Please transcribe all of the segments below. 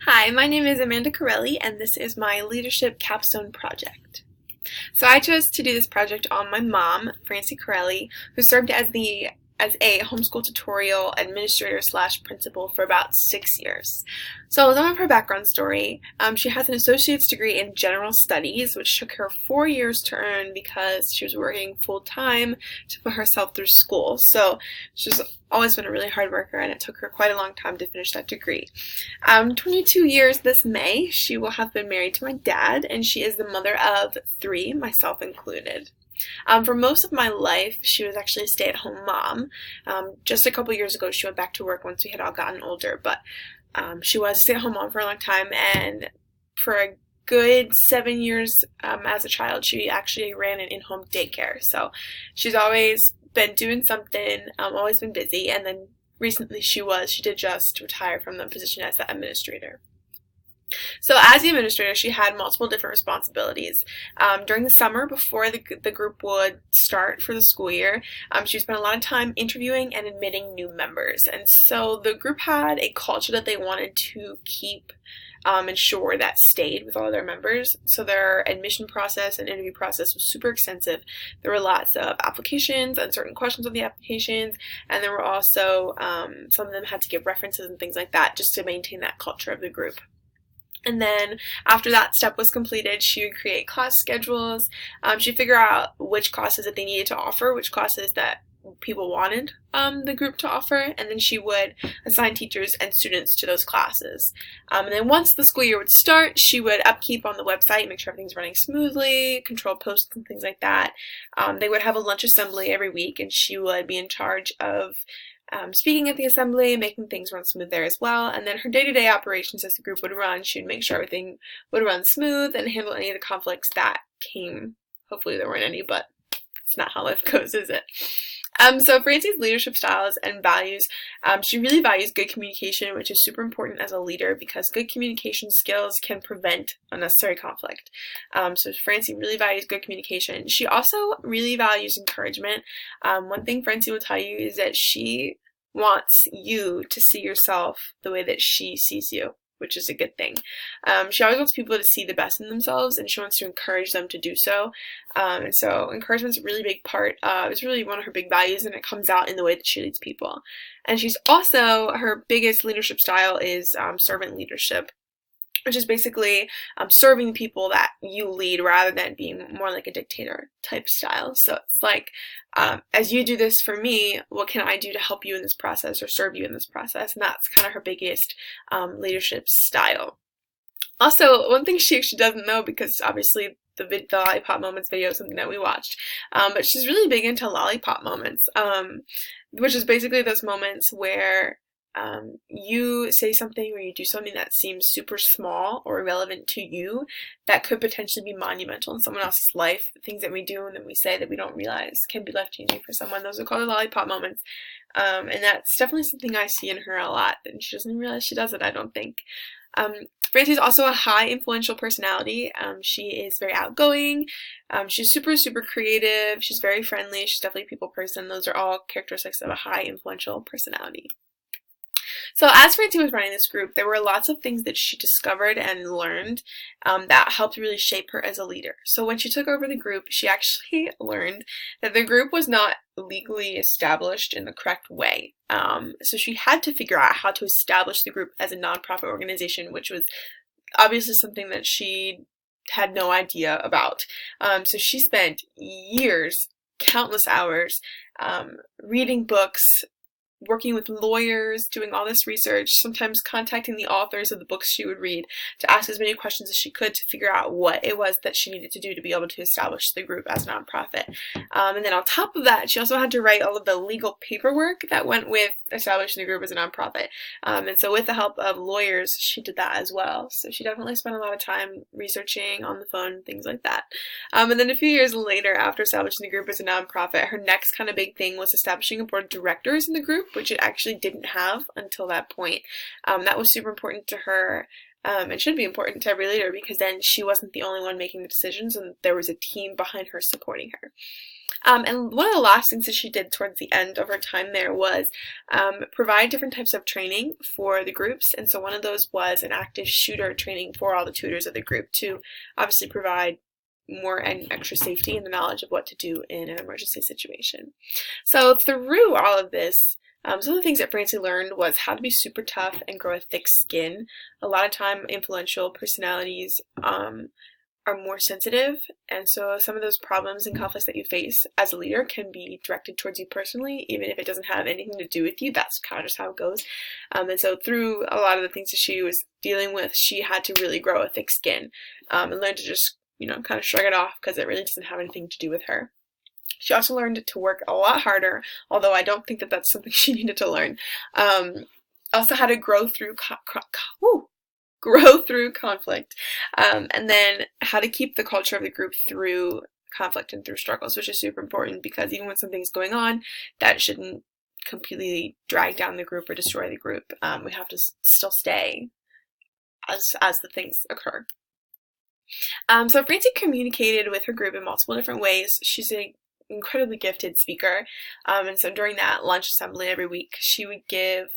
Hi, my name is Amanda Correlli, and this is my Leadership Capstone project. So I chose to do this project on my mom, Francie Correlli, who served as a homeschool tutorial administrator slash principal for about 6 years. So some of her background story, she has an associate's degree in general studies, which took her 4 years to earn because she was working full time to put herself through school. So she's always been a really hard worker, and it took her quite a long time to finish that degree. 22 years this May, she will have been married to my dad, and she is the mother of three, myself included. For most of my life, she was actually a stay-at-home mom. Just a couple years ago, she went back to work once we had all gotten older, but she was a stay-at-home mom for a long time, and for a good 7 years as a child, she actually ran an in-home daycare. So she's always been doing something, always been busy, and then recently she did just retire from the position as the administrator. So as the administrator, she had multiple different responsibilities. During the summer, before the group would start for the school year, she spent a lot of time interviewing and admitting new members. And so the group had a culture that they wanted to keep ensure that stayed with all their members. So their admission process and interview process was super extensive. There were lots of applications and certain questions on the applications, and there were also some of them had to give references and things like that just to maintain that culture of the group. And then after that step was completed, she would create class schedules. She'd figure out which classes that they needed to offer, which classes that people wanted the group to offer, and then she would assign teachers and students to those classes. And then once the school year would start, she would upkeep on the website, make sure everything's running smoothly, control posts and things like that. They would have a lunch assembly every week, and she would be in charge of speaking at the assembly, making things run smooth there as well. And then her day-to-day operations as the group would run, she would make sure everything would run smooth and handle any of the conflicts that came. Hopefully there weren't any, but it's not how life goes, is it? So Francie's leadership styles and values, she really values good communication, which is super important as a leader because good communication skills can prevent unnecessary conflict. So Francie really values good communication. She also really values encouragement. One thing Francie will tell you is that she wants you to see yourself the way that she sees you, which is a good thing. She always wants people to see the best in themselves, and she wants to encourage them to do so. And so encouragement's a really big part. It's really one of her big values, and it comes out in the way that she leads people. And she's also, her biggest leadership style is servant leadership, which is basically serving the people that you lead rather than being more like a dictator type style. So it's like, as you do this for me, what can I do to help you in this process or serve you in this process? And that's kind of her biggest leadership style. Also, one thing she actually doesn't know, because obviously the lollipop moments video is something that we watched, but she's really big into lollipop moments, which is basically those moments where you say something or you do something that seems super small or irrelevant to you that could potentially be monumental in someone else's life. The things that we do and that we say that we don't realize can be life-changing for someone. Those are called the lollipop moments. And that's definitely something I see in her a lot, and she doesn't realize she does it, I don't think. Francie's also a high influential personality. She is very outgoing. She's super, super creative. She's very friendly. She's definitely a people person. Those are all characteristics of a high influential personality. So as Francie was running this group, there were lots of things that she discovered and learned that helped really shape her as a leader. So when she took over the group, she actually learned that the group was not legally established in the correct way. So she had to figure out how to establish the group as a nonprofit organization, which was obviously something that she had no idea about. So she spent years, countless hours, reading books, working with lawyers, doing all this research, sometimes contacting the authors of the books she would read to ask as many questions as she could to figure out what it was that she needed to do to be able to establish the group as a nonprofit. And then on top of that, she also had to write all of the legal paperwork that went with establishing the group as a nonprofit. And so with the help of lawyers, she did that as well. So she definitely spent a lot of time researching on the phone, things like that. And then a few years later, after establishing the group as a nonprofit, her next kind of big thing was establishing a board of directors in the group, which it actually didn't have until that point. That was super important to her. It should be important to every leader, because then she wasn't the only one making the decisions, and there was a team behind her supporting her. And one of the last things that she did towards the end of her time there was provide different types of training for the groups. And so one of those was an active shooter training for all the tutors of the group to obviously provide more and extra safety and the knowledge of what to do in an emergency situation. So through all of this, some of the things that Francie learned was how to be super tough and grow a thick skin. A lot of time, influential personalities are more sensitive, and so some of those problems and conflicts that you face as a leader can be directed towards you personally, even if it doesn't have anything to do with you. That's kind of just how it goes. And so through a lot of the things that she was dealing with, she had to really grow a thick skin and learn to just, kind of shrug it off because it really doesn't have anything to do with her. She also learned to work a lot harder, although I don't think that that's something she needed to learn. Also how to grow through conflict, and then how to keep the culture of the group through conflict and through struggles, which is super important because even when something's going on, that shouldn't completely drag down the group or destroy the group. We have to still stay as the things occur. So Francie communicated with her group in multiple different ways. She's an incredibly gifted speaker, and so during that lunch assembly every week, she would give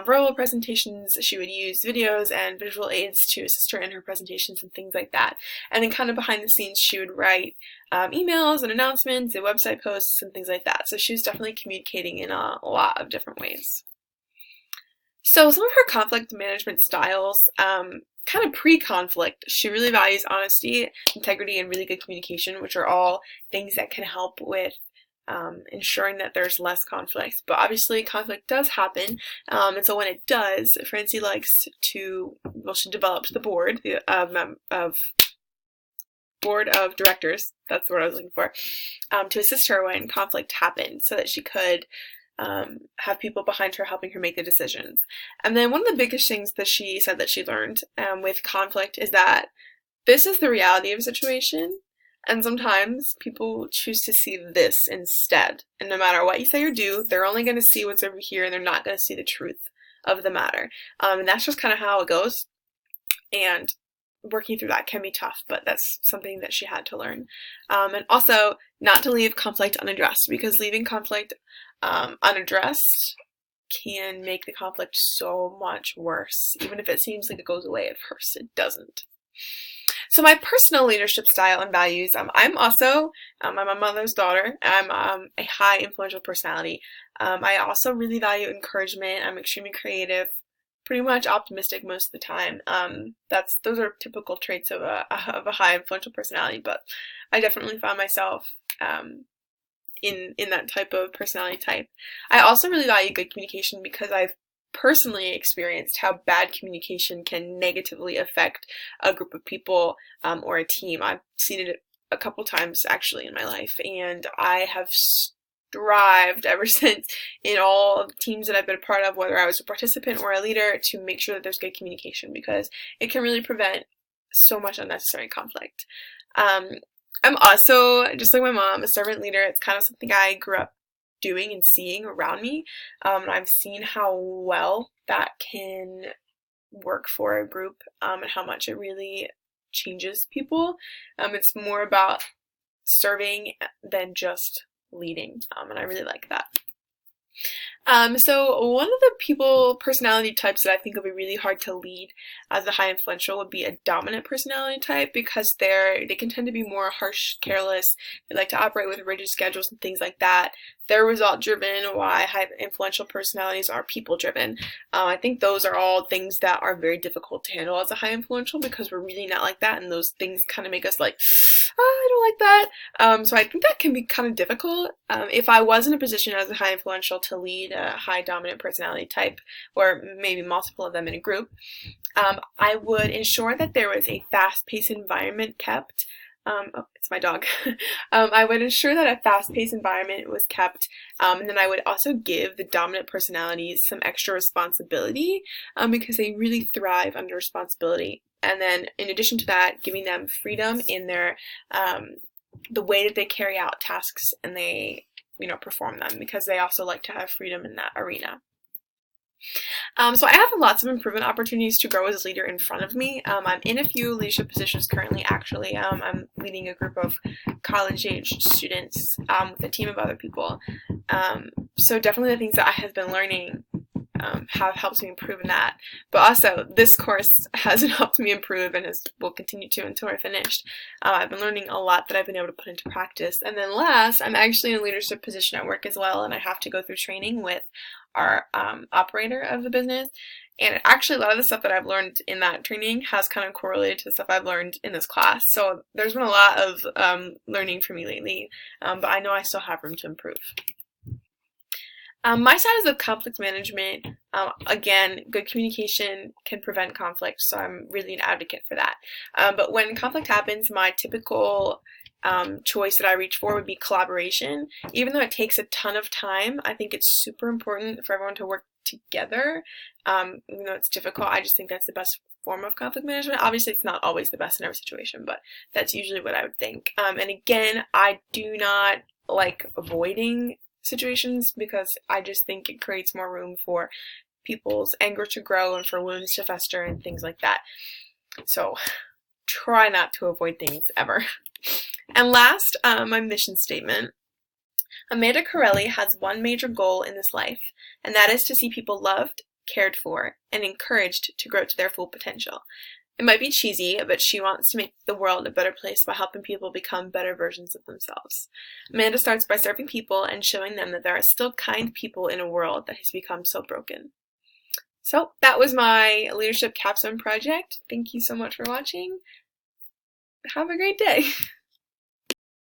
verbal presentations. She would use videos and visual aids to assist her in her presentations and things like that. And then kind of behind the scenes, she would write emails and announcements and website posts and things like that. So she was definitely communicating in a lot of different ways. So some of her conflict management styles, kind of pre-conflict, she really values honesty, integrity, and really good communication, which are all things that can help with ensuring that there's less conflict. But obviously conflict does happen, and so when it does, Francie likes to, she developed the board board of directors, that's what I was looking for, to assist her when conflict happened so that she could have people behind her helping her make the decisions. And then one of the biggest things that she said that she learned with conflict is that this is the reality of a situation, and sometimes people choose to see this instead. And no matter what you say or do, they're only going to see what's over here, and they're not going to see the truth of the matter. And that's just kind of how it goes. And working through that can be tough, but that's something that she had to learn. And also not to leave conflict unaddressed, because leaving conflict unaddressed can make the conflict so much worse. Even if it seems like it goes away at first, it doesn't. So my personal leadership style and values, I'm also, I'm my mother's daughter. I'm a high influential personality. I also really value encouragement. I'm extremely creative, pretty much optimistic most of the time. Those are typical traits of a high influential personality, but I definitely found myself in that type of personality type. I also really value good communication because I've personally experienced how bad communication can negatively affect a group of people or a team. I've seen it a couple times actually in my life, and I have strived ever since in all of the teams that I've been a part of, whether I was a participant or a leader, to make sure that there's good communication because it can really prevent so much unnecessary conflict. I'm also, just like my mom, a servant leader. It's kind of something I grew up doing and seeing around me. And I've seen how well that can work for a group and how much it really changes people. It's more about serving than just leading, and I really like that. So one of the personality types that I think will be really hard to lead as a high influential would be a dominant personality type, because they can tend to be more harsh, careless. They like to operate with rigid schedules and things like that. They're result driven, while high influential personalities are people driven. I think those are all things that are very difficult to handle as a high influential because we're really not like that, and those things kind of make us like, I don't like that. So I think that can be kind of difficult. If I was in a position as a high influential to lead a high dominant personality type, or maybe multiple of them in a group, I would ensure that there was a fast-paced environment kept. Oh, it's my dog. I would ensure that a fast-paced environment was kept, and then I would also give the dominant personalities some extra responsibility because they really thrive under responsibility. And then in addition to that, giving them freedom in their the way that they carry out tasks and they perform them, because they also like to have freedom in that arena. So I have lots of improvement opportunities to grow as a leader in front of me. I'm in a few leadership positions currently, actually. I'm leading a group of college-age students with a team of other people. So definitely the things that I have been learning have helped me improve in that. But also, this course has helped me improve and will continue to until we're finished. I've been learning a lot that I've been able to put into practice. And then last, I'm actually in a leadership position at work as well, and I have to go through training with our operator of the business. And actually, a lot of the stuff that I've learned in that training has kind of correlated to the stuff I've learned in this class. So there's been a lot of learning for me lately, but I know I still have room to improve. My side is of conflict management. Again, good communication can prevent conflict, so I'm really an advocate for that. But when conflict happens, my typical choice that I reach for would be collaboration. Even though it takes a ton of time, I think it's super important for everyone to work together. Even though it's difficult, I just think that's the best form of conflict management. Obviously, it's not always the best in every situation, but that's usually what I would think. And again, I do not like avoiding situations because I just think it creates more room for people's anger to grow and for wounds to fester and things like that. So try not to avoid things ever. And last, my mission statement. Amanda Correlli has one major goal in this life, and that is to see people loved, cared for, and encouraged to grow to their full potential. It might be cheesy, but she wants to make the world a better place by helping people become better versions of themselves. Amanda starts by serving people and showing them that there are still kind people in a world that has become so broken. So that was my leadership capstone project. Thank you so much for watching. Have a great day.